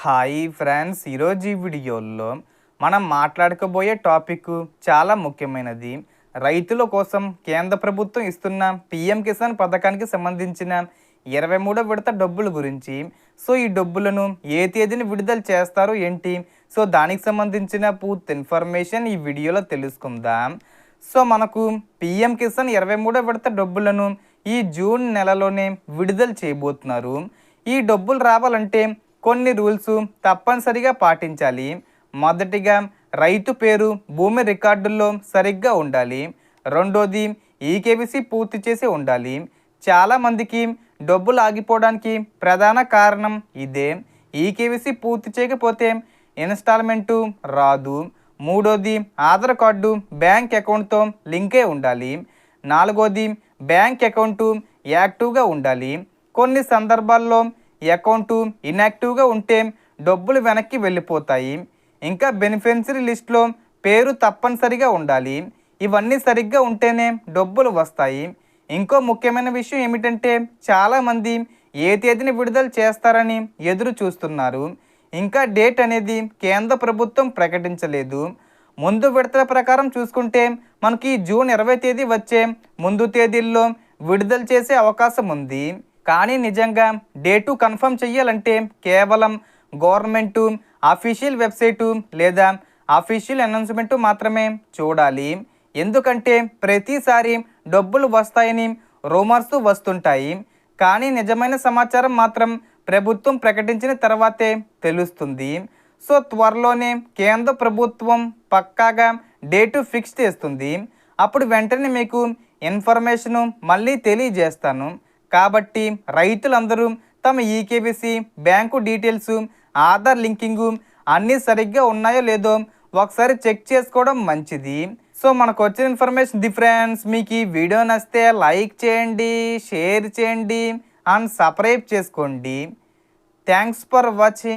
Hi friends, ఈరోజు ఈ వీడియోలో మనం మాట్లాడుకోబోయే టాపిక్ చాలా ముఖ్యమైనది. రైతుల కోసం కేంద్ర ప్రభుత్వం ఇస్తున్న పిఎం కిసాన్ పథకానికి సంబంధించిన 23వ విడత డబ్బుల గురించి. సో ఈ డబ్బులను ఏ తేదీని విడుదల చేస్తారు ఏంటి, సో దానికి సంబంధించిన పూర్తి ఇన్ఫర్మేషన్ ఈ వీడియోలో తెలుసుకుందాం. సో మనకు పిఎం కిసాన్ 23వ విడత డబ్బులను ఈ జూన్ నెలలోనే విడుదల చేయబోతున్నారు. ఈ డబ్బులు రావాలంటే కొన్ని రూల్స్ తప్పనిసరిగా పాటించాలి. మొదటిగా రైతు పేరు భూమి రికార్డుల్లో సరిగ్గా ఉండాలి. రెండోది ఈకేవీసీ పూర్తి చేసి ఉండాలి. చాలామందికి డబ్బులు ఆగిపోవడానికి ప్రధాన కారణం ఇదే. ఈకేవీసీ పూర్తి చేయకపోతే ఇన్స్టాల్మెంటు రాదు. మూడోది ఆధార్ కార్డు బ్యాంక్ అకౌంట్తో లింకే ఉండాలి. నాలుగోది బ్యాంక్ అకౌంటు యాక్టివ్గా ఉండాలి. కొన్ని సందర్భాల్లో అకౌంటు ఇన్యాక్టివ్గా ఉంటే డబ్బులు వెనక్కి వెళ్ళిపోతాయి. ఇంకా బెనిఫిషరీ లిస్ట్లో పేరు తప్పనిసరిగా ఉండాలి. ఇవన్నీ సరిగ్గా ఉంటేనే డబ్బులు వస్తాయి. ఇంకో ముఖ్యమైన విషయం ఏమిటంటే చాలామంది ఏ తేదీని విడుదల చేస్తారని ఎదురు చూస్తున్నారు. ఇంకా డేట్ అనేది కేంద్ర ప్రభుత్వం ప్రకటించలేదు. ముందు విడతల ప్రకారం చూసుకుంటే మనకి జూన్ 20 తేదీ వచ్చే ముందు తేదీల్లో విడుదల చేసే అవకాశం ఉంది. కానీ నిజంగా డేటు కన్ఫర్మ్ చేయాలంటే కేవలం గవర్నమెంటు అఫీషియల్ వెబ్సైటు లేదా అఫీషియల్ అనౌన్స్మెంటు మాత్రమే చూడాలి. ఎందుకంటే ప్రతిసారి డబ్బులు వస్తాయని రూమర్స్ వస్తుంటాయి. కానీ నిజమైన సమాచారం మాత్రం ప్రభుత్వం ప్రకటించిన తర్వాతే తెలుస్తుంది. సో త్వరలోనే కేంద్ర ప్రభుత్వం పక్కాగా డేటు ఫిక్స్ చేస్తుంది. అప్పుడు వెంటనే మీకు ఇన్ఫర్మేషను మళ్ళీ తెలియజేస్తాను. కాబట్టి రైతులందరూ తమ ఈకేవీసీ బ్యాంకు డీటెయిల్స్ ఆధార్ లింకింగు అన్నీ సరిగ్గా ఉన్నాయో లేదో ఒకసారి చెక్ చేసుకోవడం మంచిది. సో మనకు వచ్చిన ఇన్ఫర్మేషన్ ఫ్రెండ్స్. మీకు ఈ వీడియో నచ్చితే లైక్ చేయండి, షేర్ చేయండి అండ్ సబ్స్క్రైబ్ చేసుకోండి. Thanks for watching.